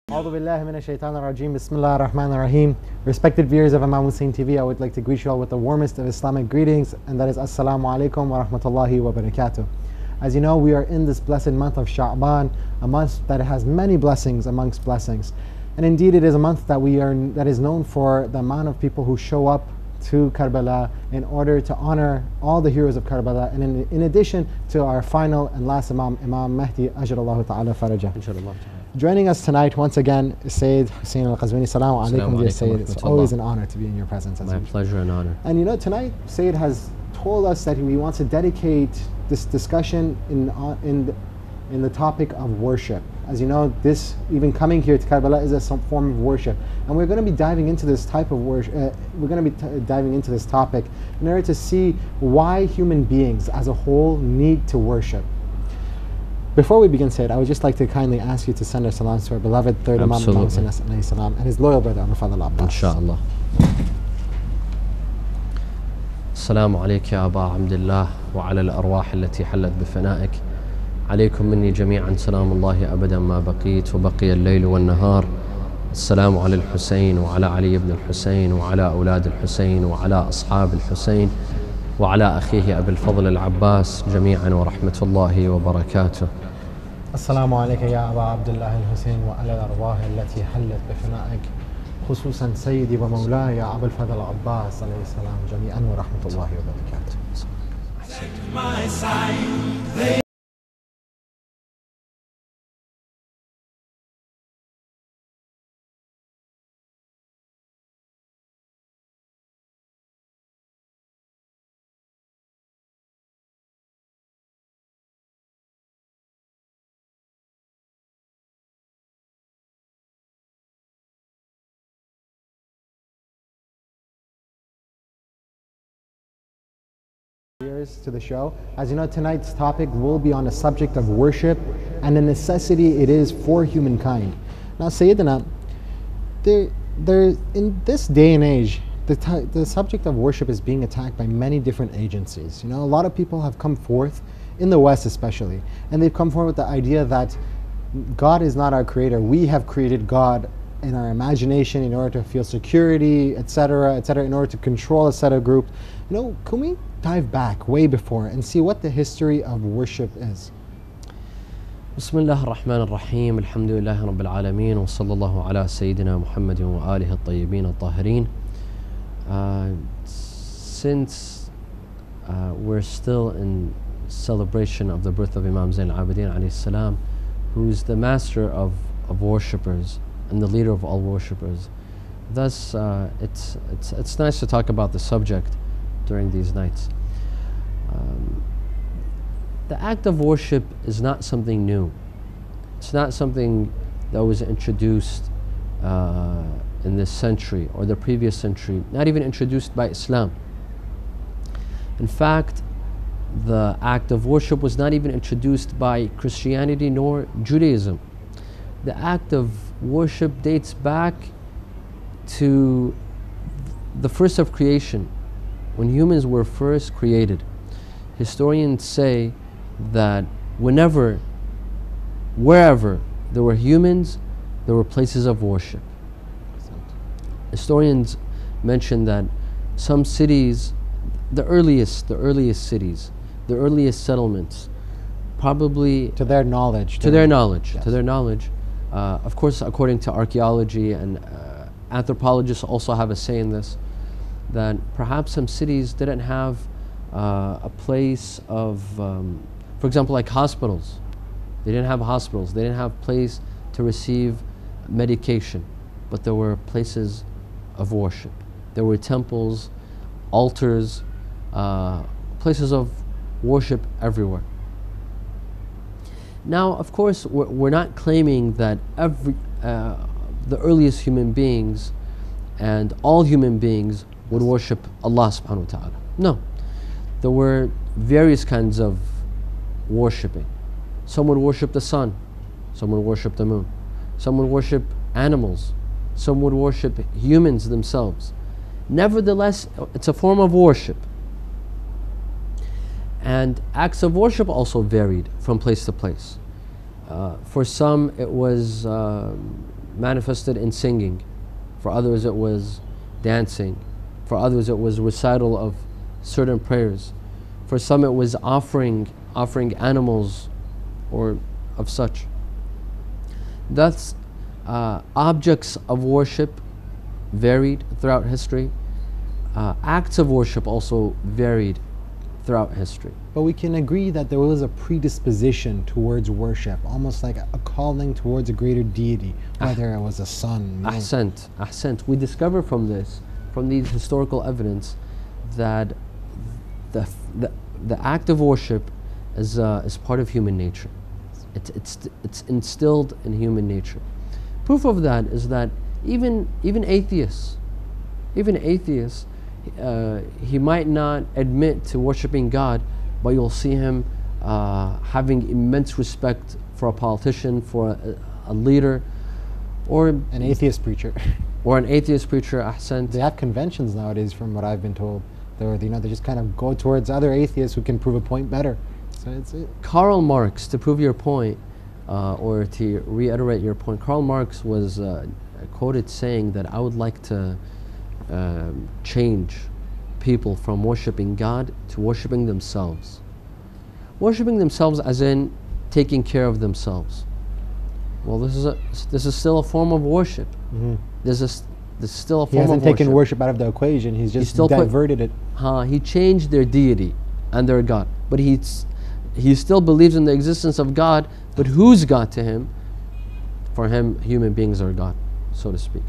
A'udhu billahi minash shaitanir rajeem. Bismillahir Rahmanir Rahim. Respected viewers of Imam Hussein TV, I would like to greet you all with the warmest of Islamic greetings, and that is Assalamu alaikum wa rahmatullahi wa barakatuh. As you know, we are in this blessed month of Sha'aban, a month that has many blessings amongst blessings. And indeed it is a month that is known for the amount of people who show up to Karbala in order to honor all the heroes of Karbala, and in addition to our final and last Imam, Imam Mahdi Ajralallahu Ta'ala Farajah. Joining us tonight once again is Sayed Hossein al Qazwini. Assalamu alaikum, dear Sayyid. It's always an honor to be in your presence. My pleasure and honor. And you know, tonight Sayyid has told us that he wants to dedicate this discussion in the topic of worship. As you know, this even coming here to Karbala is some form of worship, and we're going to be diving into this type of worship. We're going to be diving into this topic in order to see why human beings as a whole need to worship. Before we begin, Sayyid, I would just like to kindly ask you to send our salams to our beloved third Imam Hussein and his loyal brother Al Abbas. Inshallah. السلام عليك يا أبا عبد الله وعلى الأرواح التي حلت بفنائك. عليكم مني جميعا سلام الله أبدا ما بقيت وبقي الليل والنهار. السلام على الحسين وعلى علي بن الحسين وعلى أولاد الحسين وعلى أصحاب الحسين وعلى أخيه أبي الفضل العباس جميعا ورحمة الله وبركاته. السلام عليك يا أبا عبد الله الحسين وعلى الأرواح التي حلت بفنائك، خصوصا سيدي ومولاي يا أبا الفضل العباس عليه السلام جميعا ورحمة الله وبركاته. To the show. As you know, tonight's topic will be on the subject of worship and the necessity it is for humankind. Now, Sayyidina, in this day and age, the subject of worship is being attacked by many different agencies. You know, a lot of people have come forth, in the West especially, and they've come forward with the idea that God is not our creator. We have created God in our imagination in order to feel security, etc., etc., in order to control a set of groups. You know, can we dive back way before and see what the history of worship is? بسم الله الرحمن الرحيم الحمد لله رب العالمين وصلى الله على سيدنا محمد وآله الطيبين الطاهرين. Since we're still in celebration of the birth of Imam Zain al-Abidin alayhi salam, who's the master of worshippers and the leader of all worshippers, thus it's nice to talk about the subject during these nights. The act of worship is not something new. It's not something that was introduced in this century or the previous century, not even introduced by Islam. In fact, the act of worship was not even introduced by Christianity nor Judaism. The act of worship dates back to the first of creation, when humans were first created. Historians say that wherever there were humans, there were places of worship. Historians mention that some cities, the earliest cities, the earliest settlements, probably to their knowledge, of course, according to archaeology and anthropologists also have a say in this, that perhaps some cities didn't have a place of, for example, like hospitals. They didn't have hospitals. They didn't have place to receive medication, but there were places of worship. There were temples, altars, places of worship everywhere. Now, of course, we're not claiming that the earliest human beings and all human beings would worship Allah subhanahu wa ta'ala. No. There were various kinds of worshipping. Some would worship the sun, some would worship the moon, some would worship animals, some would worship humans themselves. Nevertheless, it's a form of worship. And acts of worship also varied from place to place. For some, it was manifested in singing. For others it was dancing. For others it was recital of certain prayers. For some it was offering animals or of such. Thus, objects of worship varied throughout history. Acts of worship also varied throughout history. But we can agree that there was a predisposition towards worship, almost like a calling towards a greater deity, whether it was a sun. Ahsant. We discover from this, from these historical evidence, that the act of worship is part of human nature. It's instilled in human nature. Proof of that is that even atheists, he might not admit to worshiping God, but you'll see him having immense respect for a politician, for a leader, or an atheist preacher. Or an atheist preacher. Ahsant. They have conventions nowadays, from what I've been told. They just kind of go towards other atheists who can prove a point better. So it's it. Karl Marx, to prove your point, or to reiterate your point, Karl Marx was quoted saying that I would like to change people from worshipping God to worshipping themselves. Worshipping themselves as in taking care of themselves. Well, this is still a form of worship. Mm-hmm. This is still a form of worship. He hasn't taken worship out of the equation. He's just diverted it. He changed their deity and their God. But he still believes in the existence of God, but who's God to him? For him, human beings are God, so to speak.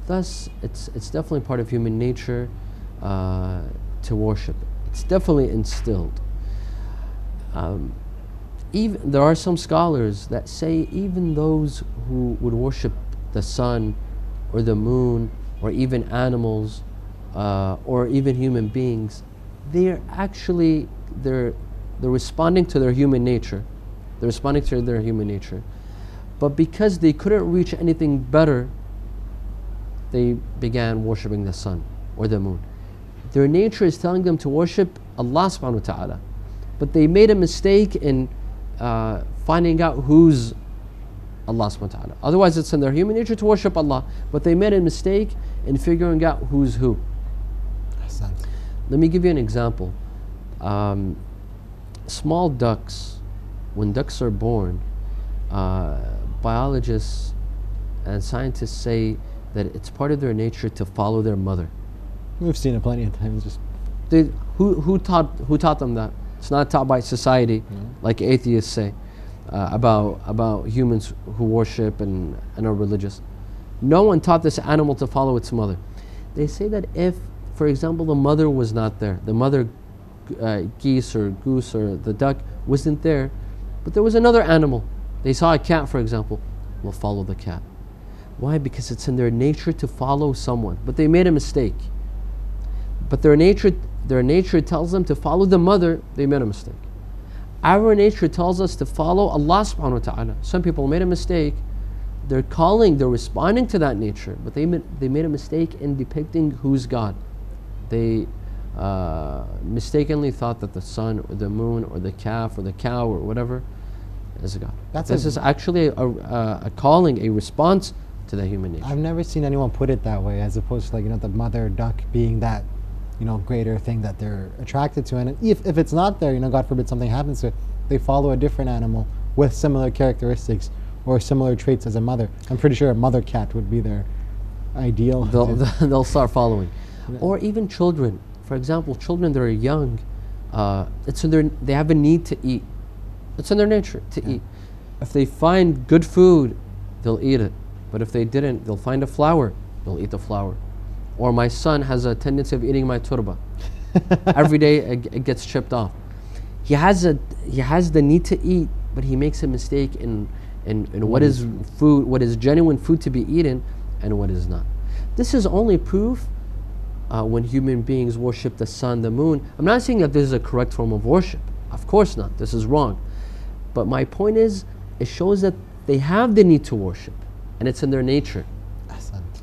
Thus, it's definitely part of human nature to worship. It's definitely instilled. Even there are some scholars that say even those who would worship the sun or the moon or even animals or even human beings, they're responding to their human nature. They're responding to their human nature. But because they couldn't reach anything better, they began worshipping the sun or the moon. Their nature is telling them to worship Allah subhanahu wa ta'ala. But they made a mistake in finding out who's Allah subhanahu wa ta'ala. Otherwise it's in their human nature to worship Allah, but they made a mistake in figuring out who's who. Let me give you an example. Small ducks, when ducks are born, biologists and scientists say that it's part of their nature to follow their mother. We've seen it plenty of times. Who taught them that? It's not taught by society, like atheists say about humans who worship and are religious. No one taught this animal to follow its mother. They say that if, for example, the mother was not there, the mother geese or goose or the duck wasn't there, but there was another animal. They saw a cat, for example, will follow the cat. Why? Because it's in their nature to follow someone, but they made a mistake. But their nature tells them to follow the mother, they made a mistake. Our nature tells us to follow Allah subhanahu wa ta'ala. Some people made a mistake, they're responding to that nature, but they made a mistake in depicting who's God. They mistakenly thought that the sun or the moon or the calf or the cow or whatever is God. This is actually a calling, a response to the human nature. I've never seen anyone put it that way, as opposed to the mother duck being that greater thing that they're attracted to. And if it's not there, God forbid something happens to it, they follow a different animal with similar characteristics or similar traits as a mother. I'm pretty sure a mother cat would be their ideal. They'll start following. Yeah. Or even children. For example, children that are young, they have a need to eat. It's in their nature to eat. If they find good food, they'll eat it. But if they didn't, they'll find a flower, they'll eat the flower. Or my son has a tendency of eating my turba. Every day it gets chipped off. He has the need to eat, but he makes a mistake in what is food, what is genuine food to be eaten, and what is not. This is only proof when human beings worship the sun, the moon. I'm not saying that this is a correct form of worship. Of course not. This is wrong. But my point is, it shows that they have the need to worship, and it's in their nature.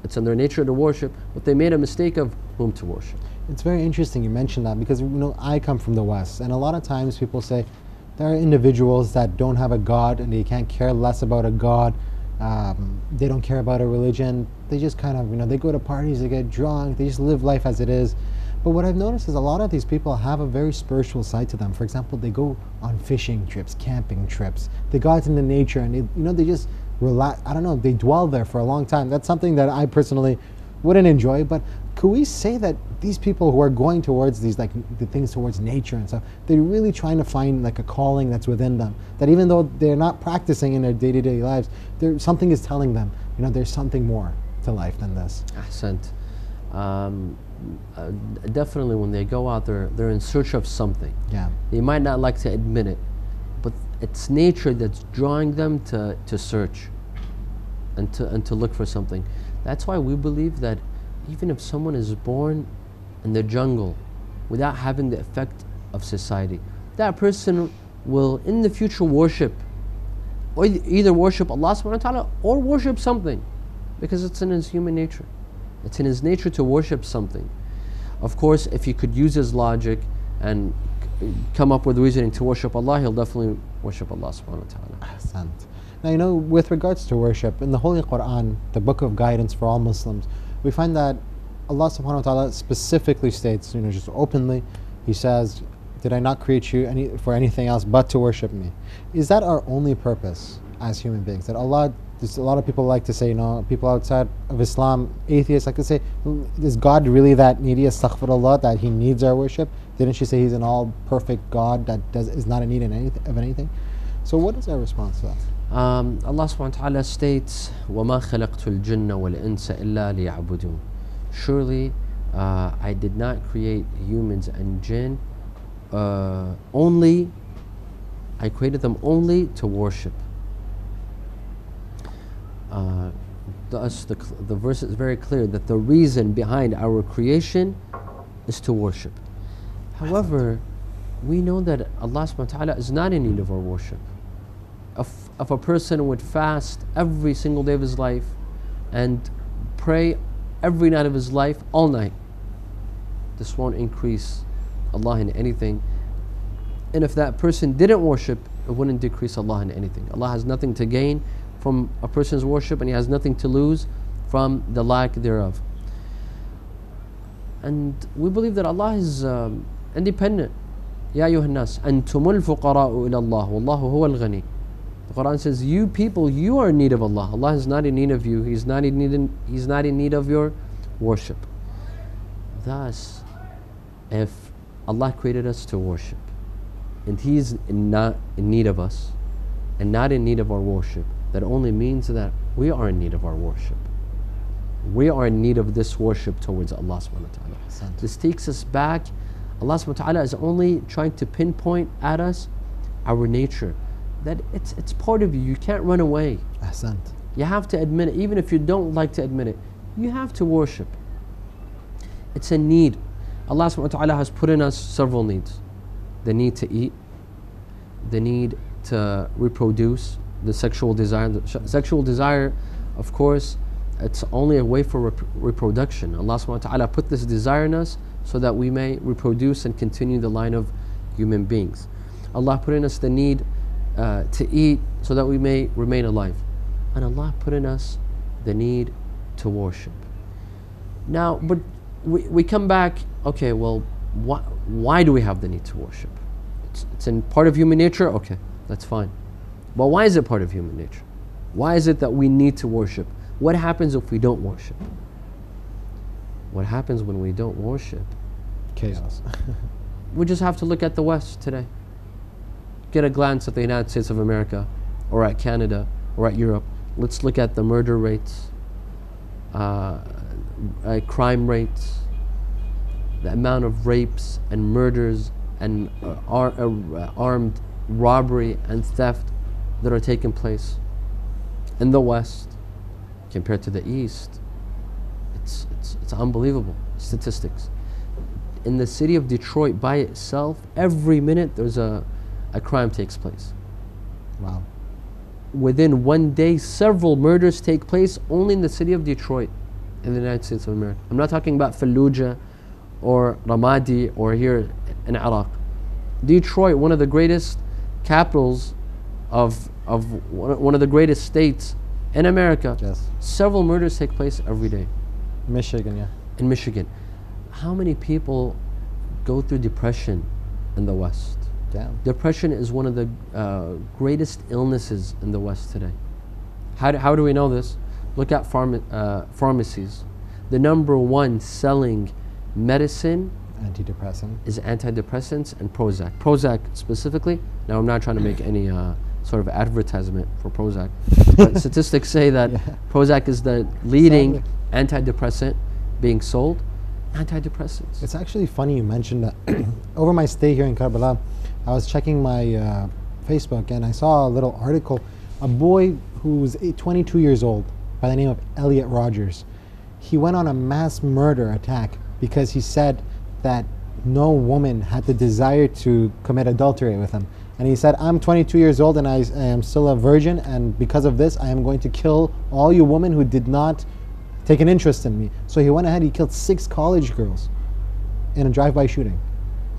It's in their nature to worship, but they made a mistake of whom to worship. It's very interesting you mentioned that, because I come from the West, and a lot of times people say there are individuals that don't have a God and they can't care less about a God, They don't care about a religion. They just kind of, they go to parties, they get drunk, they just live life as it is. But what I've noticed is a lot of these people have a very spiritual side to them. For example, they go on fishing trips, camping trips. They go out into nature and they just relax. I don't know, they dwell there for a long time. That's something that I personally wouldn't enjoy. But could we say that these people who are going towards these, like the things towards nature and stuff, they're really trying to find like a calling that's within them, that even though they're not practicing in their day-to-day lives, something is telling them, there's something more to life than this? Ahsant. Definitely when they go out there, they're in search of something. Yeah. They might not like to admit it, but it's nature that's drawing them to search and to look for something. That's why we believe that even if someone is born in the jungle without having the effect of society, that person will in the future worship, or either worship Allah subhanahu wa ta'ala or worship something, because it's in his human nature. It's in his nature to worship something. Of course, if he could use his logic and come up with reasoning to worship Allah, he'll definitely worship Allah subhanahu wa ta'ala. Now, with regards to worship, in the Holy Quran, the book of guidance for all Muslims, we find that Allah subhanahu wa ta'ala specifically states, just openly, He says, "Did I not create you for anything else but to worship me?" Is that our only purpose as human beings? That Allah, a lot of people like to say, people outside of Islam, atheists like to say, is God really that needy, astaghfirullah, that He needs our worship? Didn't she say He's an all perfect God that is not in need of anything? So what is our response to that? Allah subhanahu wa ta'ala states, وَمَا خَلَقْتُ الْجِنَّ وَالْإِنسَ إِلَّا لِيَعْبُدُونَ. Surely I did not create humans and jinn only, I created them only to worship. Thus the verse is very clear that the reason behind our creation is to worship. However, we know that Allah subhanahu wa ta'ala is not in need of our worship. If a person would fast every single day of his life and pray every night of his life, all night, this won't increase Allah in anything. And if that person didn't worship, it wouldn't decrease Allah in anything. Allah has nothing to gain from a person's worship, and He has nothing to lose from the lack thereof. And we believe that Allah is independent. Ya ayyuhan nas, antumul fuqara'u ila Allah, wallahu huwal ghani. The Quran says, you people, you are in need of Allah. Allah is not in need of you. He's not in need of your worship. Thus, if Allah created us to worship, and He's not in need of us, and not in need of our worship, that only means that we are in need of our worship. We are in need of this worship towards Allah subhanahu wa ta'ala. This takes us back. Allah subhanahu wa ta'ala is only trying to pinpoint at us our nature, that it's part of you. You can't run away. You have to admit it, even if you don't like to admit it. You have to worship. It's a need. Allah subhanahu wa ta'ala has put in us several needs. The need to eat, the need to reproduce, the sexual desire. The sexual desire, of course, it's only a way for reproduction. Allah subhanahu wa ta'ala put this desire in us so that we may reproduce and continue the line of human beings. Allah put in us the need to eat so that we may remain alive. And Allah put in us the need to worship. Now, but we come back, okay, well, why do we have the need to worship? It's in part of human nature, okay, that's fine. But why is it part of human nature? Why is it that we need to worship? What happens if we don't worship? What happens when we don't worship? Chaos. We just have to look at the West today. Get a glance at the United States of America, or at Canada, or at Europe. Let's look at the murder rates, crime rates, the amount of rapes and murders and armed robbery and theft that are taking place in the West compared to the East. It's unbelievable statistics. In the city of Detroit by itself, every minute there's a crime takes place. Wow. Within one day, several murders take place only in the city of Detroit in the United States of America. I'm not talking about Fallujah or Ramadi or here in Iraq. Detroit, one of the greatest capitals of one of the greatest states In America, Yes. several murders take place every day. Michigan, yeah. In Michigan, how many people go through depression in the West? Damn. Depression is one of the greatest illnesses in the West today. How do we know this? Look at pharmacies. The number one selling medicine Antidepressant. is antidepressants and Prozac. Prozac specifically, now I'm not trying to make any sort of advertisement for Prozac, but statistics say that Prozac is the leading antidepressant being sold. Antidepressants. It's actually funny you mentioned that. Over my stay here in Karbala, I was checking my Facebook and I saw a little article. A boy who was 22 years old by the name of Elliot Rogers. He went on a mass murder attack because he said that no woman had the desire to commit adultery with him. And he said, I'm 22 years old and I am still a virgin, and because of this I am going to kill all you women who did not take an interest in me. So he went ahead, he killed 6 college girls in a drive-by shooting.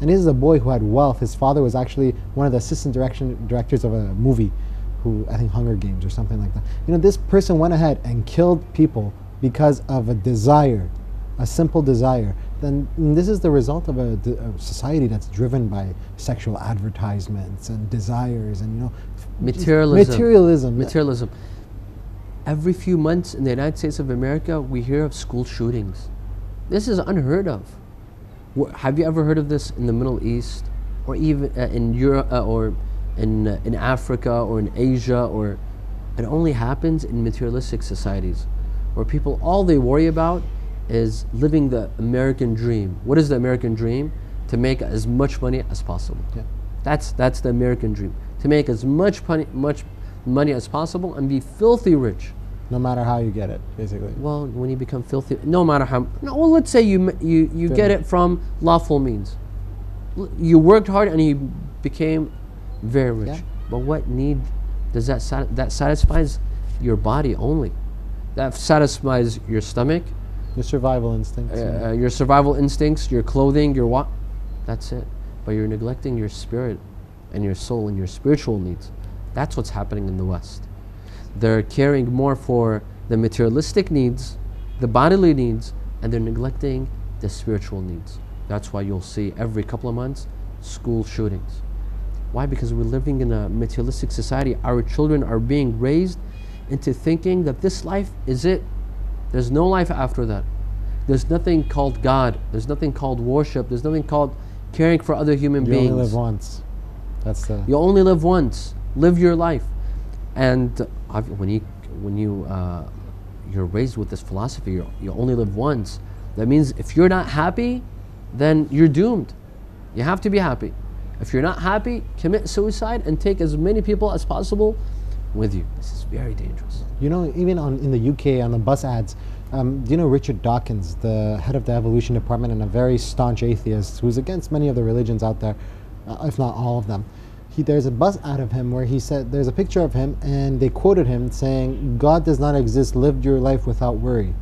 And this is a boy who had wealth. His father was actually one of the assistant directors of a movie, who I think Hunger Games or something like that. You know, this person went ahead and killed people because of a desire, a simple desire. Then this is the result of a society that's driven by sexual advertisements and desires and, you know, Materialism. Materialism. Every few months in the United States of America, we hear of school shootings. This is unheard of. Have you ever heard of this in the Middle East, or even in Europe, or in Africa, or in Asia? Or it only happens in materialistic societies, where people, all they worry about is living the American dream. What is the American dream? To make as much money as possible. Yeah. That's the American dream. To make as much money as possible and be filthy rich. No matter how you get it, basically. Well, when you become filthy, no matter how. No, well, let's say you get it from lawful means. You worked hard and you became very rich. Yeah. But what need does that that satisfies your body only? That satisfies your stomach, Your survival instincts. your survival instincts, your clothing, your what? That's it. But you're neglecting your spirit and your soul and your spiritual needs. That's what's happening in the West. They're caring more for the materialistic needs, the bodily needs, and they're neglecting the spiritual needs. That's why you'll see every couple of months school shootings. Why? Because we're living in a materialistic society. Our children are being raised into thinking that this life is it. There's no life after that. There's nothing called God. There's nothing called worship. There's nothing called caring for other human beings. You only live once. That's the. You only live once. Live your life. And when you're raised with this philosophy, you only live once. That means if you're not happy, then you're doomed. You have to be happy. If you're not happy, commit suicide and take as many people as possible with you. This is very dangerous. You know, even in the UK, on the bus ads, do you know Richard Dawkins, the head of the evolution department and a very staunch atheist who's against many of the religions out there, if not all of them. There's a bus ad of him where he said, there's a picture of him and they quoted him saying, God does not exist, live your life without worry.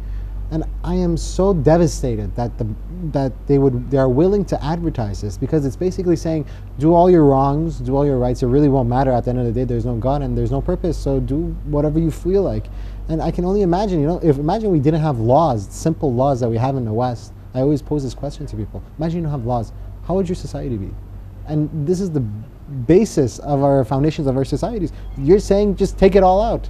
And I am so devastated that they are willing to advertise this, because it's basically saying, do all your wrongs, do all your rights, it really won't matter at the end of the day. There's no God and there's no purpose, so do whatever you feel like. And I can only imagine, you know, imagine we didn't have laws, simple laws that we have in the West. I always pose this question to people. Imagine you don't have laws. How would your society be? And this is the basis of our foundations of our societies. You're saying just take it all out.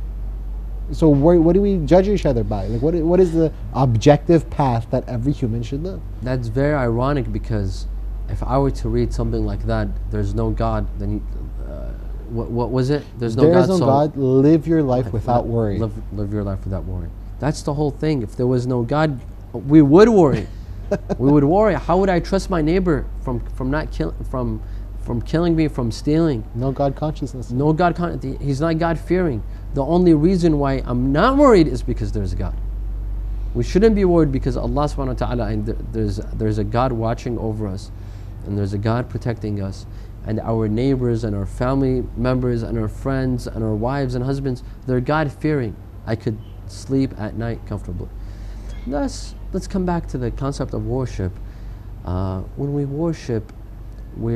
So what do we judge each other by? Like what is the objective path that every human should live? That's very ironic, because if I were to read something like that, there's no God, then what was it? There's no God. There is no God. Live your life without worry. Live your life without worry. That's the whole thing. If there was no God, we would worry. We would worry. How would I trust my neighbor from killing me, from stealing? No God consciousness. No God he's not God fearing. The only reason why I'm not worried is because there's a God. We shouldn't be worried because Allah subhanahu wa ta'ala, and there's a God watching over us, and there's a God protecting us, and our neighbors and our family members and our friends and our wives and husbands, they're God fearing. I could sleep at night comfortably. Thus, let's come back to the concept of worship. When we worship, we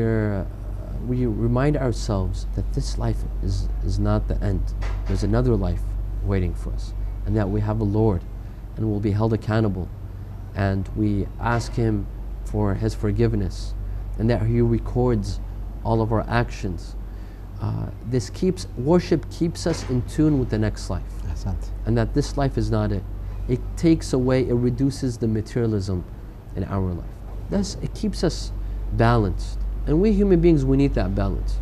remind ourselves that this life is not the end. There's another life. waiting for us, and that we have a Lord and will be held accountable, and we ask Him for His forgiveness, and that He records all of our actions. Worship keeps us in tune with the next life, and that this life is not it. It takes away, it reduces the materialism in our life. It keeps us balanced, and we human beings, we need that balance.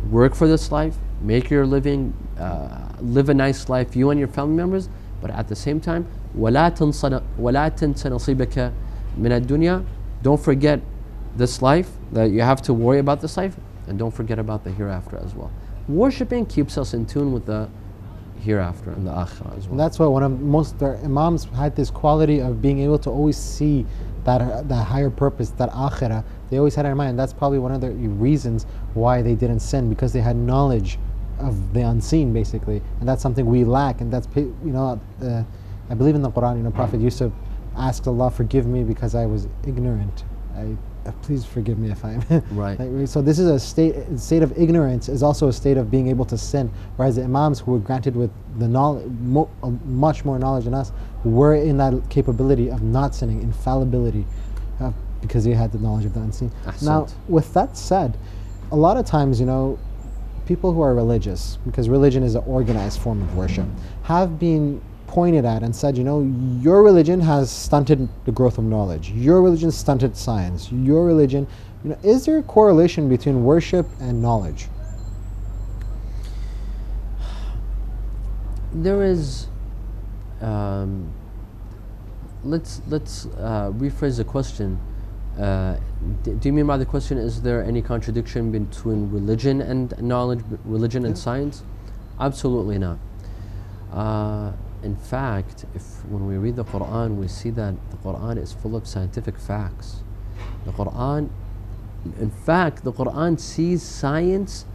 Work for this life, make your living, live a nice life, you and your family members, but at the same time, وَلَا تَنْسَ نَصِيبَكَ مِنَ الدُّنْيا. Don't forget this life, that you have to worry about this life, and don't forget about the hereafter as well. Worshipping keeps us in tune with the hereafter and the akhirah as well. And that's why one of most Imams had this quality of being able to always see that higher purpose, that akhirah. They always had it in mind. And that's probably one of the reasons why they didn't sin, because they had knowledge of the unseen, basically. And that's something we lack. And that's, I believe in the Quran, Prophet Yusuf asked Allah, forgive me because I was ignorant. Please forgive me if I'm right. So this is a state of ignorance is also a state of being able to sin. Whereas the Imams who were granted with the knowledge, much more knowledge than us, were in that capability of not sinning, infallibility, because they had the knowledge of the unseen. Now, with that said, a lot of times, people who are religious, because religion is an organized form of worship, have been pointed at and said, your religion has stunted the growth of knowledge. Your religion stunted science. Your religion, is there a correlation between worship and knowledge? There is. Let's rephrase the question. Do you mean by the question, is there any contradiction between religion and knowledge, religion and science? Absolutely not. In fact, when we read the Quran, we see that the Quran is full of scientific facts. The Quran sees science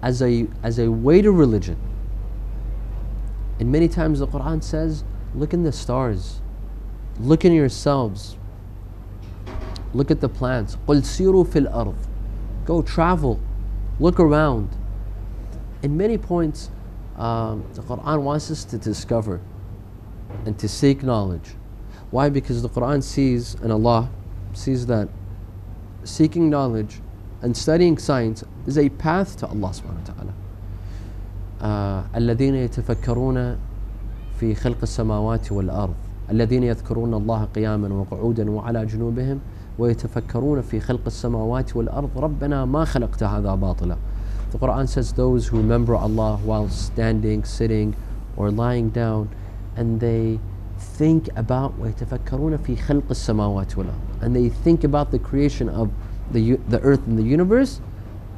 as a way to religion. And many times the Quran says, look in the stars, look in yourselves, look at the plants. قُلْ سِيرُوا فِي الْأَرْضِ. Go travel, look around. In many points, the Quran wants us to discover and to seek knowledge. Why? Because the Quran sees, and Allah sees, that seeking knowledge and studying science is a path to Allah subhanahu wa ta'ala. الَّذِينَ يَتَفَكَّرُونَ فِي خَلْقِ السَّمَاوَاتِ وَالْأَرْضِ الَّذِينَ يَذْكُرُونَ اللَّهَ قِيَامًا وَقُعُودًا وَعَلَى جُنُوبِهِمْ وَيَتَفَكَّرُونَ فِي خَلْقِ السَّمَاوَاتِ وَالْأَرْضِ رَبَّنَا مَا خَلَقْتَ هَذَا بَاطِلًا. The Quran says those who remember Allah while standing, sitting, or lying down, and they think about وَيَتَفَكَّرُونَ فِي خَلْقِ السَّمَاوَاتِ وَالْأَرْضِ, and they think about the creation of the earth and the universe,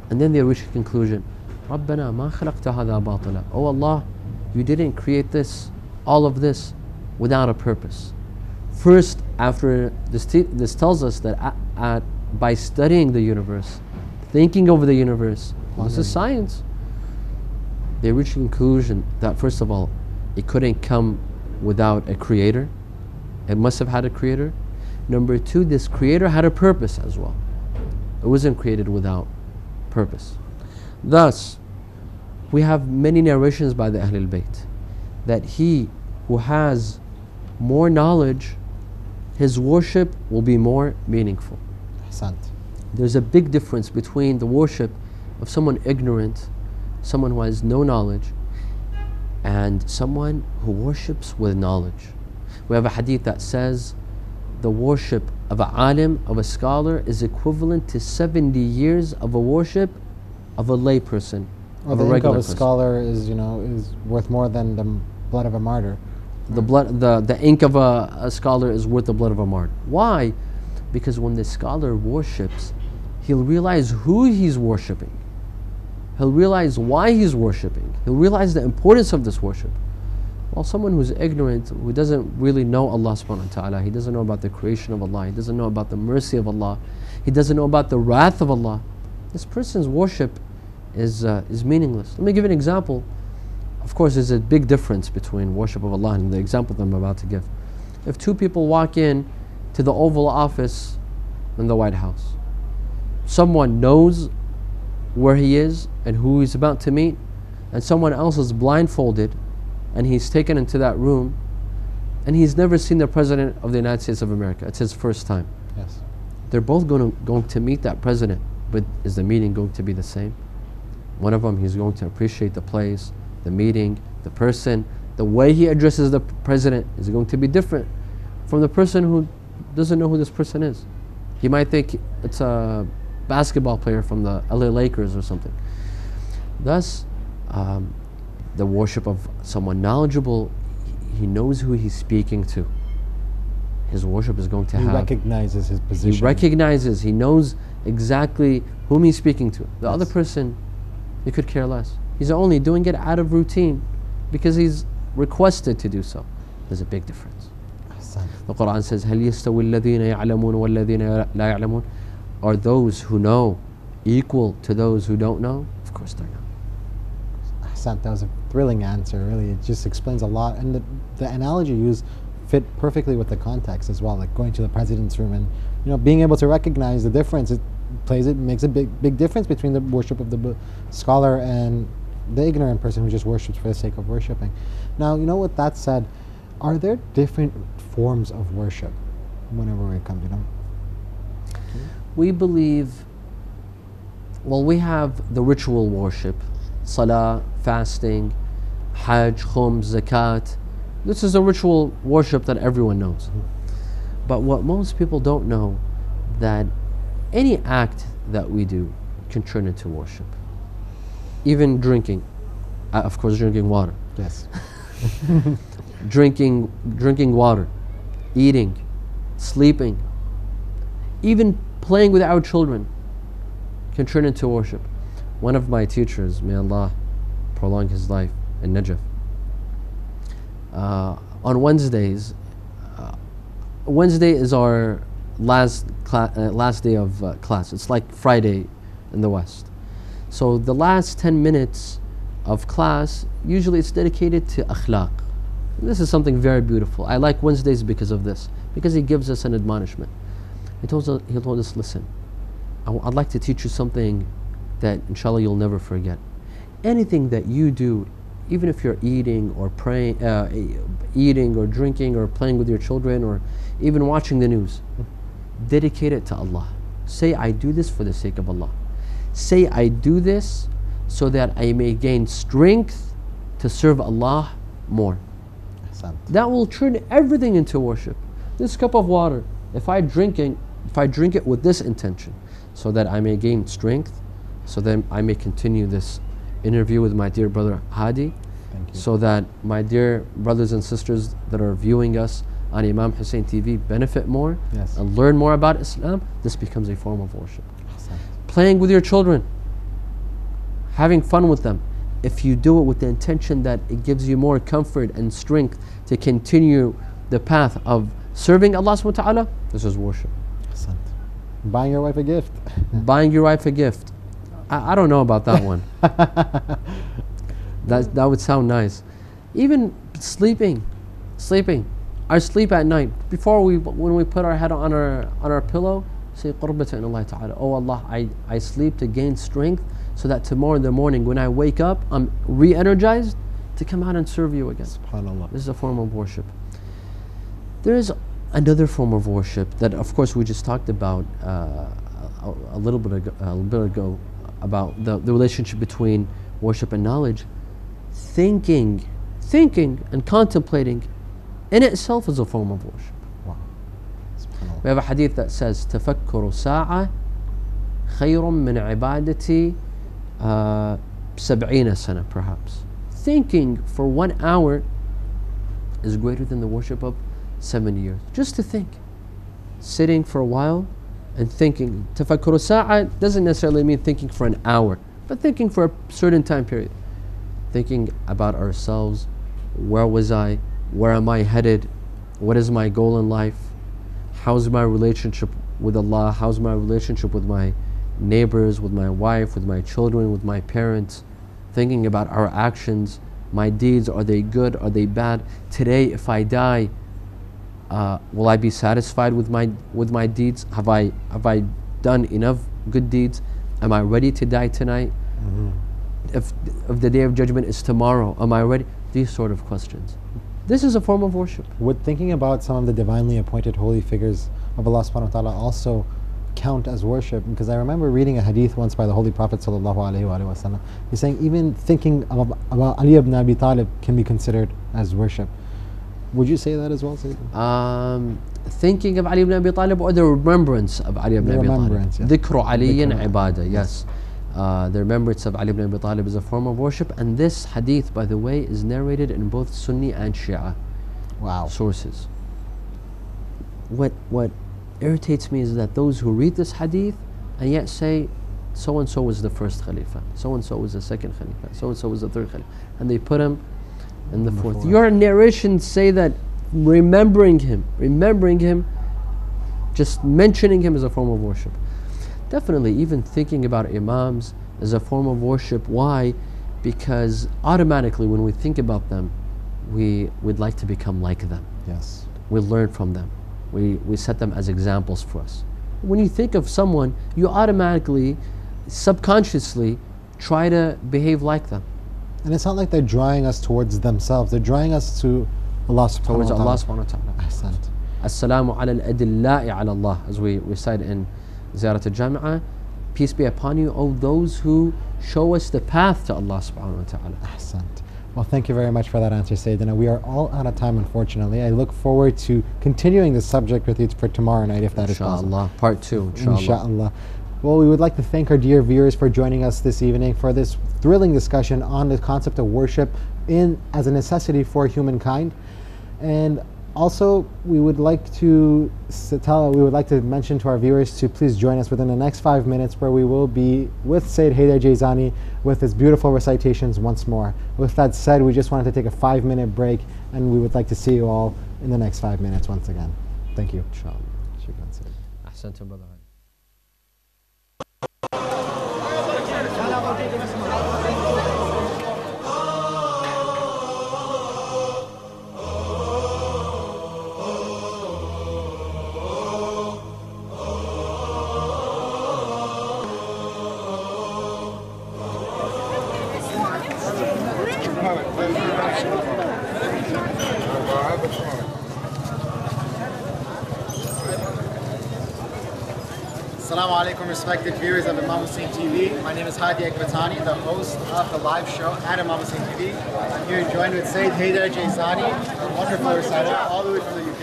and then they reach a conclusion, رَبَّنَا مَا خَلَقْتَ هَذَا بَاطِلًا. Oh Allah, you didn't create this, all of this, without a purpose. First, after this tells us that by studying the universe, thinking over the universe, this is science, they reach a conclusion that first of all, it couldn't come without a creator. It must have had a creator. Number two, this creator had a purpose as well. It wasn't created without purpose. Thus, we have many narrations by the Ahlulbayt that he who has more knowledge, his worship will be more meaningful. There's a big difference between the worship of someone ignorant, someone who has no knowledge, and someone who worships with knowledge. We have a hadith that says the worship of an alim, of a scholar, is equivalent to 70 years of a worship of a lay person, of a regular person. The ink of a scholar is worth more than the blood of a martyr. The ink of a scholar is worth the blood of a martyr. Why? Because when the scholar worships, he'll realize who he's worshipping. He'll realize why he's worshipping. He'll realize the importance of this worship. While someone who's ignorant, who doesn't really know Allah subhanahu wa ta'ala, he doesn't know about the creation of Allah, he doesn't know about the mercy of Allah, he doesn't know about the wrath of Allah, this person's worship is meaningless. Let me give an example. Of course, there's a big difference between worship of Allah and the example that I'm about to give. If two people walk in to the Oval Office in the White House, someone knows where he is and who he's about to meet, and someone else is blindfolded and he's taken into that room, and he's never seen the President of the United States of America. It's his first time. Yes. They're both going to meet that president, but is the meeting going to be the same? One of them, he's going to appreciate the place, the meeting, the person. The way he addresses the president is going to be different from the person who doesn't know who this person is. He might think it's a basketball player from the LA Lakers or something. Thus, the worship of someone knowledgeable, he knows who he's speaking to. His worship is going to He have... recognizes his position. He recognizes, he knows exactly whom he's speaking to. The other person, he could care less. He's only doing it out of routine because he's requested to do so. There's a big difference. The Quran says, هل يستوي الذين يعلمون والذين لا يعلمون? Are those who know equal to those who don't know? Of course they're not. Ahsan, that was a thrilling answer, really. It just explains a lot. And the analogy you used fit perfectly with the context as well, like going to the president's room and being able to recognize the difference. It makes a big difference between the worship of the scholar and the ignorant person who just worships for the sake of worshiping. Now, with that said, are there different forms of worship whenever we come to We believe, we have the ritual worship, salah, fasting, hajj, khums, zakat. This is a ritual worship that everyone knows. But what most people don't know, that any act that we do can turn into worship. Even drinking, of course, drinking water. Yes. drinking water, eating, sleeping, even playing with our children can turn into worship. One of my teachers, may Allah prolong his life in Najaf, on Wednesdays, Wednesday is our last day of class. It's like Friday in the West. So the last 10 minutes of class, usually it's dedicated to akhlaq. This is something very beautiful. I like Wednesdays because of this, because he gives us an admonishment. He told us, listen, I'd like to teach you something that inshallah you'll never forget. Anything that you do, even if you're eating or praying, eating or drinking or playing with your children or even watching the news, dedicate it to Allah. Say, I do this for the sake of Allah. Say, I do this so that I may gain strength to serve Allah more. That will turn everything into worship. This cup of water, if I drink it with this intention, so that I may gain strength, so that I may continue this interview with my dear brother Hadi, so that my dear brothers and sisters that are viewing us on Imam Hussein TV benefit more and learn more about Islam, this becomes a form of worship. Playing with your children, having fun with them, if you do it with the intention that it gives you more comfort and strength to continue the path of serving Allah subhanahu wa ta'ala, this is worship. Buying your wife a gift. Buying your wife a gift. I don't know about that one. That would sound nice. Even sleeping. Our sleep at night, when we put our head on our pillow, say qurbata in Allah ta'ala. Oh Allah, I sleep to gain strength so that tomorrow in the morning when I wake up, I'm re-energized to come out and serve you again. SubhanAllah. This is a form of worship. There is another form of worship that of course we just talked about a little bit ago about the relationship between worship and knowledge. Thinking and contemplating in itself is a form of worship. Wow. We have a hadith that says تفكر ساعة خير من عبادتي 70 سنة, perhaps. Thinking for 1 hour is greater than the worship of 70 years. Just to think. Sitting for a while and thinking. تفكر ساعة doesn't necessarily mean thinking for an hour, but thinking for a certain time period. Thinking about ourselves. Where was I? Where am I headed? What is my goal in life? How's my relationship with Allah? How's my relationship with my neighbors, with my wife, with my children, with my parents? Thinking about our actions, my deeds, are they good, are they bad? Today, if I die, will I be satisfied with my deeds? Have I done enough good deeds? Am I ready to die tonight? If the day of judgment is tomorrow, am I ready? these sort of questions. This is a form of worship. Would thinking about some of the divinely appointed holy figures of Allah subhanahu wa ta'ala also count as worship? Because I remember reading a hadith once by the Holy Prophet sallallahu alaihi wasallam. He's saying even thinking about Ali ibn Abi Talib can be considered as worship. Would you say that as well, Sayyid? Thinking of Ali ibn Abi Talib, or the remembrance of Ali ibn Abi Talib. Yes. Dhikru aliyin ibadah, yes. The remembrance of Ali ibn Abi Talib is a form of worship, and this hadith, by the way, is narrated in both Sunni and Shia sources. What irritates me is that those who read this hadith and yet say, so and so was the first Khalifa, so and so was the second Khalifa, so and so was the third Khalifa, and they put him in the fourth. Your narrations say that remembering him, just mentioning him is a form of worship. Definitely, even thinking about Imams is a form of worship. Why? Because automatically when we think about them, we would like to become like them. Yes. We learn from them. We set them as examples for us. When you think of someone, you automatically, subconsciously, try to behave like them. And it's not like they're drawing us towards themselves, they're drawing us to Allah subhanahu wa ta'ala. Towards Allah subhanahu wa ta'ala. Ahsant. As-salamu ala al-adilla'i ala Allah, as we recite in Ziyarat al-Jami'ah. Peace be upon you, O those who show us the path to Allah subhanahu wa ta'ala. Ahsant. Well, thank you very much for that answer, Sayyidina. We are all out of time, unfortunately. I look forward to continuing this subject with you for tomorrow night, if that is possible. Inshallah, part 2, Inshallah. Well, we would like to thank our dear viewers for joining us this evening for this thrilling discussion on the concept of worship as a necessity for humankind. And also, we would like to mention to our viewers to please join us within the next 5 minutes, where we will be with Sayed Haider al Jezani with his beautiful recitations once more. With that said, we just wanted to take a 5-minute break, and we would like to see you all in the next 5 minutes once again. Thank you. Inshallah. Shukran, Sayyid. Ahsantum, brother. Assalamu alaikum, respected viewers of Imam Hussein TV. My name is Haider al Jezani, the host of the live show at Imam Hussein TV. I'm here joined with Sayed Haider al Jezani, a wonderful reciter, all the way from the UK.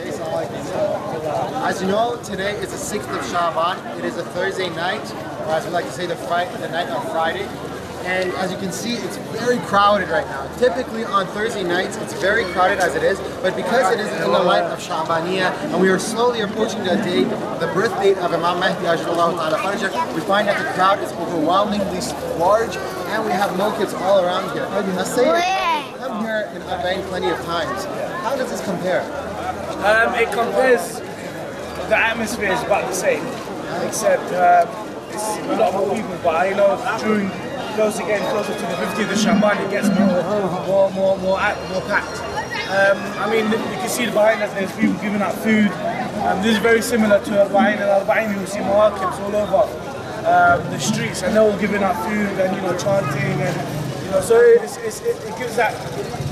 As you know, today is the 6th of Sha'aban. It is a Thursday night, or as we like to say, the night of Friday. And as you can see, it's very crowded right now. Typically on Thursday nights, it's very crowded as it is, but because it is in the light of Sha'baniyah, and we are slowly approaching the birth date of Imam Mahdi Ajjallahu Ta'ala Farajah, we find that the crowd is overwhelmingly large, and we have mawqifs all around here. Now say, I've come here in Al-Bain plenty of times. How does this compare? It compares, the atmosphere is about the same, except it's a lot more people, but I know during closer to the 50th of Sha'aban, it gets more packed. I mean, you can see behind us, there's people giving out food. This is very similar to Al-Bain, and Al-Bain you will see mawaqifs all over the streets, and they're all giving out food and chanting, and so it gives that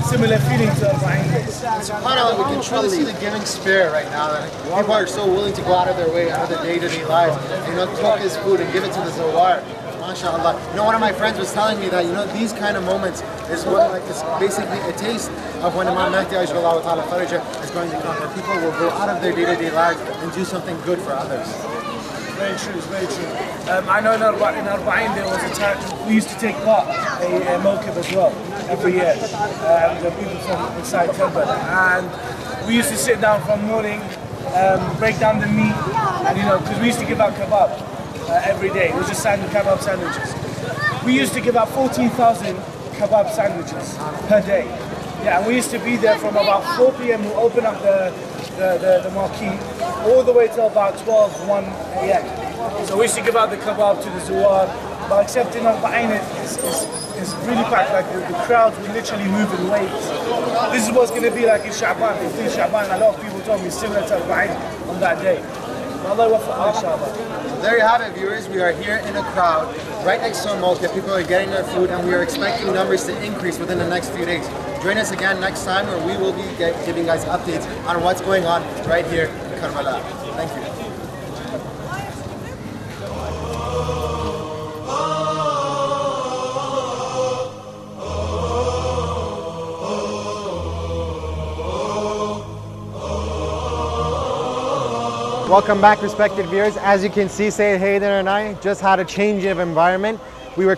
similar feeling to Al-Bain. SubhanAllah, we can truly see the giving spirit right now. That people are so willing to go out of their way, out of their day-to-day lives, cook this food and give it to the Zawar. MashaAllah. One of my friends was telling me that, these kind of moments is what, it's basically a taste of when Imam Mahdi Ajjallahu Ta'ala Farajah is going to come, where people will go out of their day-to-day lives and do something good for others. Very true, very true. I know in Al-Bain there was a time we used to take part in a mawqif as well every year. The people from inside Karbala, and we used to sit down from morning, break down the meat, and because we used to give out kebab. Every day. It was just kebab sandwiches. We used to give out 14,000 kebab sandwiches per day. Yeah, and we used to be there from about 4 p.m. We'll open up the marquee all the way till about 1 a.m. So we used to give out the kebab to the Zuwar, but except in Al-Bain it's really packed. Like the crowds will literally move in waves. This is what's going to be like in Sha'aban. 15 Sha'aban, a lot of people told me similar to Al-Bain on that day. So there you have it, viewers. We are here in a crowd right next to a mosque. People are getting their food, and we are expecting numbers to increase within the next few days. Join us again next time where we will be giving guys updates on what's going on right here in Karbala. Thank you. Welcome back, respected viewers. As you can see, Sayed Haider and I just had a change of environment. We were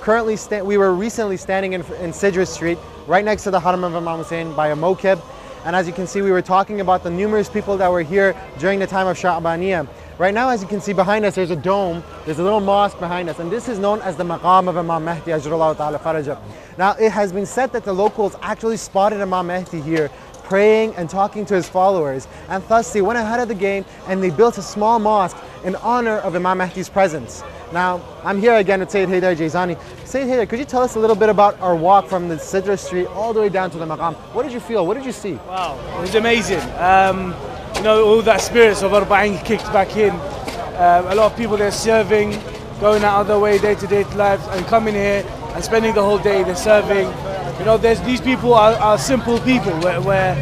recently standing in Sidra Street, right next to the Haram of Imam Hussein by a mokib. And as you can see, we were talking about the numerous people that were here during the time of Sha'abaniyah. Right now, as you can see behind us, there's a dome, there's a little mosque behind us, and this is known as the Maqam of Imam Mahdi Ajrullahu Ta'ala Faraja. Now, it has been said that the locals actually spotted Imam Mahdi here praying and talking to his followers, and thus they went ahead of the game and they built a small mosque in honor of Imam Mahdi's presence. Now, I'm here again with Sayed Haider al Jezani. Sayed Haider, could you tell us a little bit about our walk from the Sidra Street all the way down to the Maqam? What did you feel? What did you see? Wow, it was amazing. You know, all that spirits of Arba'in kicked back in. A lot of people they're serving, going out of their way day-to-day lives and coming here and spending the whole day, they're serving. You know, these people are simple people where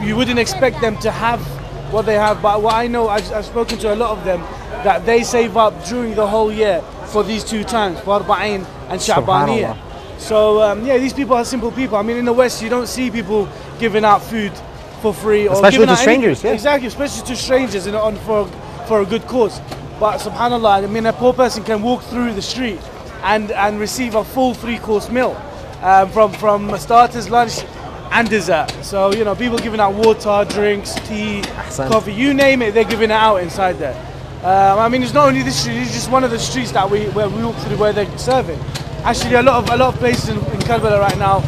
you wouldn't expect them to have what they have. But what I know, I've spoken to a lot of them, that they save up during the whole year for these two times, for Arba'in and Sha'abaniyah. So yeah, these people are simple people. I mean, in the West, you don't see people giving out food for free. Or especially to strangers, yeah. Exactly, especially to strangers for a good cause. But subhanAllah, I mean, a poor person can walk through the street and receive a full 3-course meal. From starters, lunch and dessert. So, you know, people giving out water, drinks, tea, coffee, you name it, they're giving it out inside there. I mean, it's not only this street, it's just one of the streets that where we walk through where they're serving. Actually, a lot of places in Karbala right now,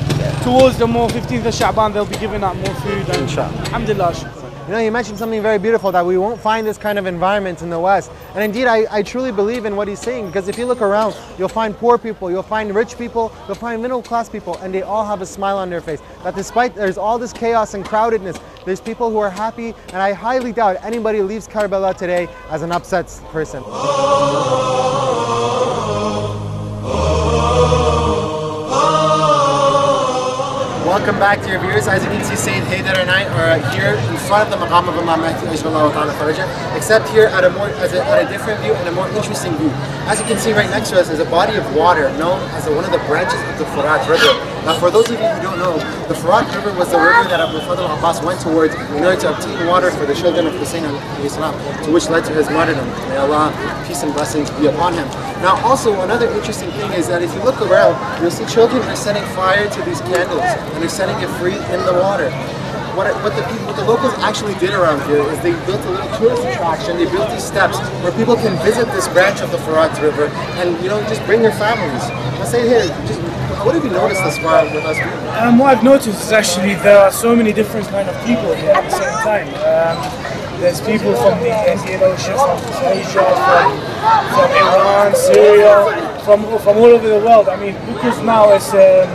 towards the more 15th of Sha'aban, they'll be giving out more food. And alhamdulillah. You know, you mentioned something very beautiful, that we won't find this kind of environment in the West. And indeed, I truly believe in what he's saying, because if you look around, you'll find poor people, you'll find rich people, you'll find middle class people, and they all have a smile on their face. That despite there's all this chaos and crowdedness, there's people who are happy, and I highly doubt anybody leaves Karbala today as an upset person. Welcome back, dear viewers. As you can see, Sayed Haider and I are here in front of the Maqam of Imam Mahdi Ajrullahu Ta'ala Faraja, except here at a different view and a more interesting view. As you can see right next to us is a body of water known as one of the branches of the Furat River. Now, for those of you who don't know, the Furat River was the river that Abbas went towards in order to obtain water for the children of Hussein to which led to his martyrdom. May Allah, peace and blessings be upon him. Now, also another interesting thing is that if you look around, you'll see children are setting fire to these candles and they're setting it free in the water. What the locals actually did around here is they built a little tourist attraction. They built these steps where people can visit this branch of the Furat River and, you know, just bring their families. I'll say here, what have you noticed this far with us people? What I've noticed is actually there are so many different kind of people here at the same time. There's people from the Indian Ocean, from Asia, from Iran, Syria, from all over the world. I mean, because now it's the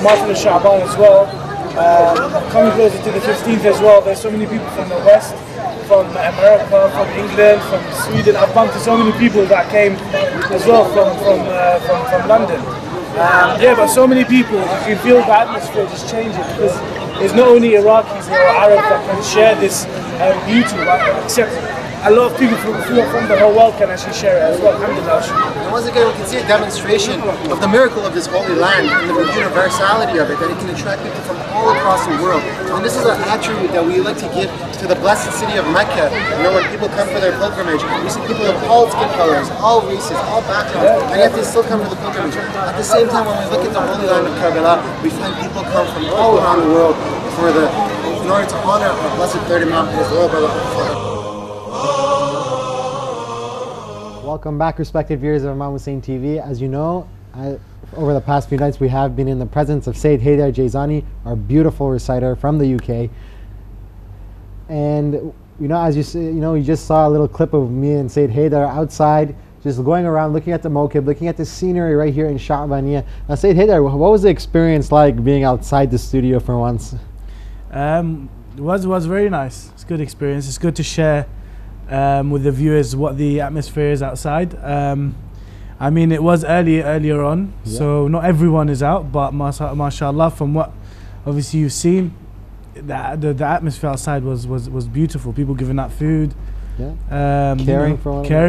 month of Sha'aban as well, coming closer to the 15th as well. There's so many people from the West, from America, from England, from Sweden. I've bumped into so many people that came as well from London. Yeah, but so many people, you can feel the atmosphere just changing, because there's not only Iraqis or Arabs that can share this beauty, right? Except a lot of people from the whole world can actually share it as well. Alhamdulillah. And once again, we can see a demonstration of the miracle of this holy land and the universality of it, that it can attract people from all across the world. And this is an attribute that we like to give to the blessed city of Mecca. You know, when people come for their pilgrimage, we see people of all skin colors, all races, all backgrounds, and yet they still come to the pilgrimage. At the same time, when we look at the holy land of Karbala, we find people come from all around the world in order to honor our blessed third Imam and his royal brother. Welcome back, respected viewers of Imam Hussein TV. As you know, over the past few nights we have been in the presence of Sayed Haider al Jezani, our beautiful reciter from the UK. And you know, as you see, you just saw a little clip of me and Sayed Haider outside, just going around, looking at the mokib, looking at the scenery right here in Sha'abaniyah. Now, Sayed Haider, what was the experience like being outside the studio for once? It was very nice. It's a good experience. It's good to share with the viewers what the atmosphere is outside. I mean, it was earlier on, so not everyone is out, but mashallah, from what obviously you've seen the atmosphere outside was beautiful. People giving out food, caring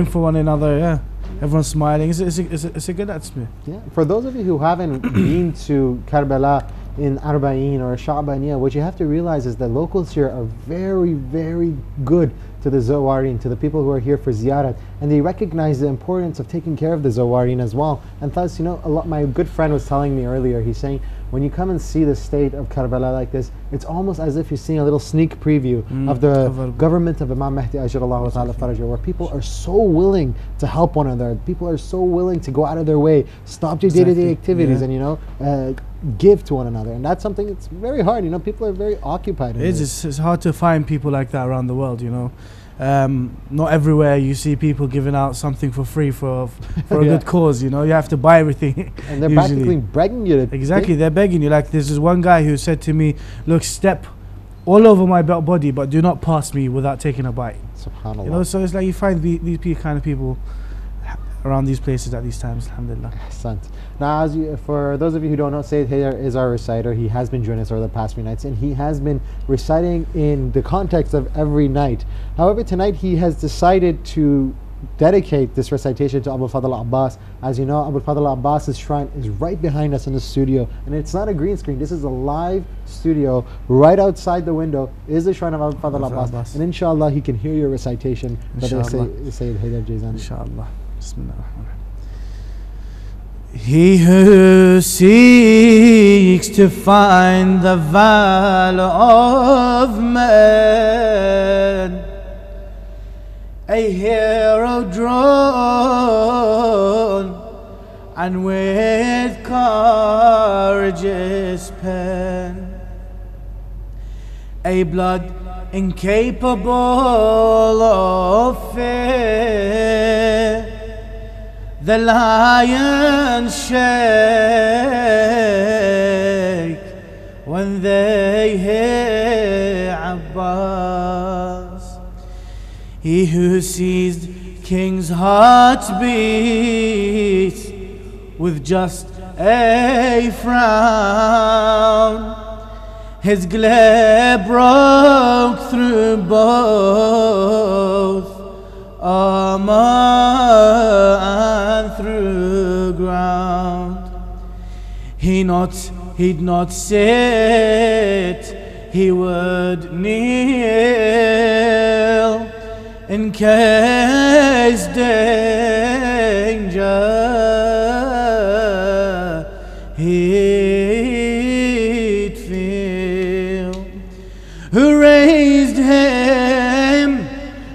for one another. Yeah, everyone's smiling. It's a good atmosphere. Yeah. For those of you who haven't been to Karbala in Arba'in or Sha'aban, what you have to realize is that locals here are very, very good to the Zawarin, to the people who are here for ziyarat, and they recognize the importance of taking care of the Zawarin as well. And thus, my good friend was telling me earlier, he's saying, when you come and see the state of Karbala like this, it's almost as if you're seeing a little sneak preview of the government of Imam Mahdi Ajjallahu Ta'ala Faraja, where people are so willing to help one another, people are so willing to go out of their way, stop your day-to-day activities, and give to one another. And that's something that's very hard. People are very occupied. It's hard to find people like that around the world. Not everywhere you see people giving out something for free for a good cause. You have to buy everything. And they're practically begging you to. Exactly, they're begging you. Like there's this one guy who said to me, "Look, step all over my body, but do not pass me without taking a bite." Subhanallah. So it's like you find these kind of people around these places at these times. Alhamdulillah. Now, for those of you who don't know, Sayyid Haider is our reciter. He has been joining us over the past few nights, and he has been reciting in the context of every night. However, tonight he has decided to dedicate this recitation to Abul Fadl Abbas. As you know, Abul Fadl Abbas's shrine is right behind us in the studio, and it's not a green screen. This is a live studio. Right outside the window is the shrine of Abul Fadl Abbas, and inshallah he can hear your recitation. Sayyid Haider al Jezani. Inshallah. Bismillah. He who seeks to find the valor of man, a hero drawn and with courageous pen, a blood incapable of fear, the lions shake when they hear Abbas. He who sees king's heart beat with just a frown, his glare broke through both armor and through ground. He'd not sit, he would kneel in case danger he'd feel. Who raised him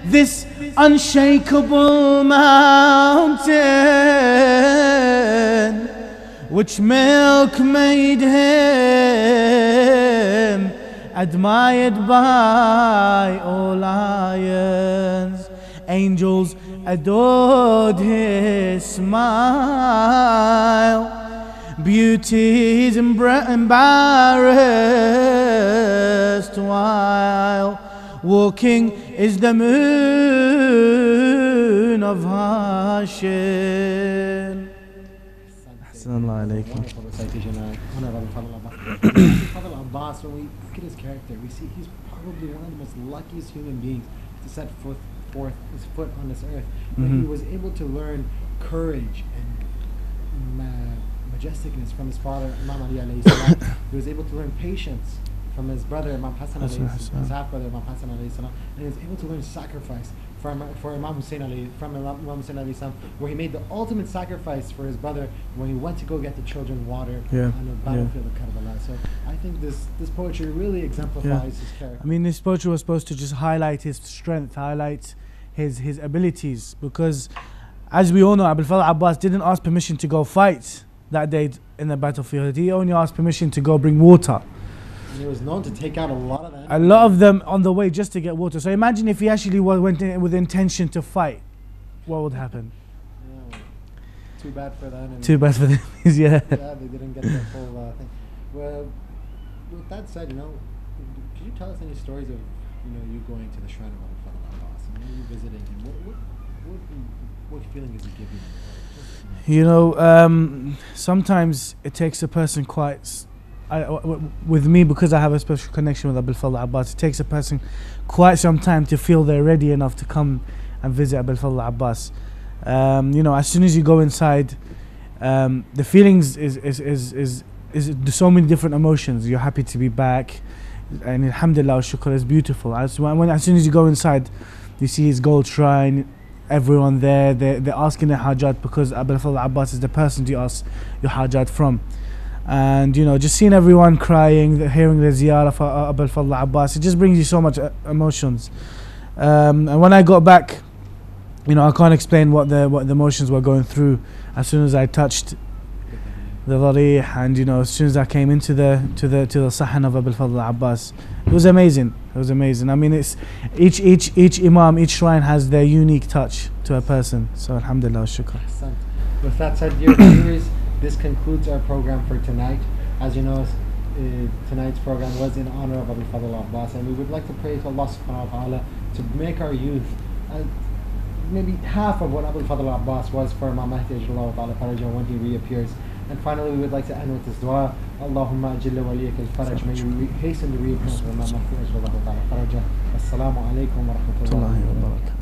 this unshakable mountain, which milk made him admired by all lions. Angels adored his smile, beauties embarrassed while walking is the moon of Hashim. Assalamu alaikum. Fadl Abbas, when we look at his character, we see he's probably one of the most luckiest human beings to set forth his foot on this earth. But he was able to learn courage and majesticness from his father, Imam Ali alayhi salam. He was able to learn patience from his brother Imam Hassan alayhi salam, his half brother Imam Hassan alayhi salam, and he was able to learn sacrifice for Imam Hussein alayhi salam, where he made the ultimate sacrifice for his brother when he went to go get the children water on the battlefield of Karbala. So I think this poetry really exemplifies his character. I mean, this poetry was supposed to just highlight his strength, highlight his abilities, because as we all know, Abul Fadl Abbas didn't ask permission to go fight that day in the battlefield. He only asked permission to go bring water. And he was known to take out a lot of them. A lot of them on the way just to get water. So imagine if he actually went in with intention to fight, what would happen? Yeah, too bad for them. Too bad for them. Yeah. Yeah, they didn't get the full thing. Well, with that said, could you tell us any stories of you going to the shrine of Abul Fadl Abbas and you visiting him? What feeling does he give you? Sometimes it takes a person quite with me, because I have a special connection with Abul Fadl Abbas, it takes a person quite some time to feel they're ready enough to come and visit Abul Fadl Abbas. You know, as soon as you go inside, the feelings is there's so many different emotions. You're happy to be back, and alhamdulillah, shukr, is beautiful. As soon as you go inside, you see his gold shrine, everyone there, they're asking their hajat, because Abul Fadl Abbas is the person you ask your hajat from. And you know, just seeing everyone crying, hearing the ziyarah for Abul Fadl Abbas, it just brings you so much emotions. And when I got back, you know, I can't explain what the emotions were going through. As soon as I touched the Darih, and you know, as soon as I came into the Sahan of Abul Fadl Abbas, it was amazing. It was amazing. I mean, it's each Imam, each shrine has their unique touch to a person. So alhamdulillah, shukr. With that said, dear viewers, this concludes our program for tonight. As you know, tonight's program was in honor of Abul Fadl Abbas, and we would like to pray to Allah subhanahu wa ta'ala to make our youth maybe half of what Abul Fadl Abbas was for Imam Mahdi Ajjallahu ta'ala faraja when he reappears. And finally, we would like to end with this dua: Allahumma ajil waliyak al-faraj. May you hasten the reappearance of Imam Mahdi Ajjallahu ta'ala faraja. Assalamu alaikum wa rahmatullahi wa barakatuh.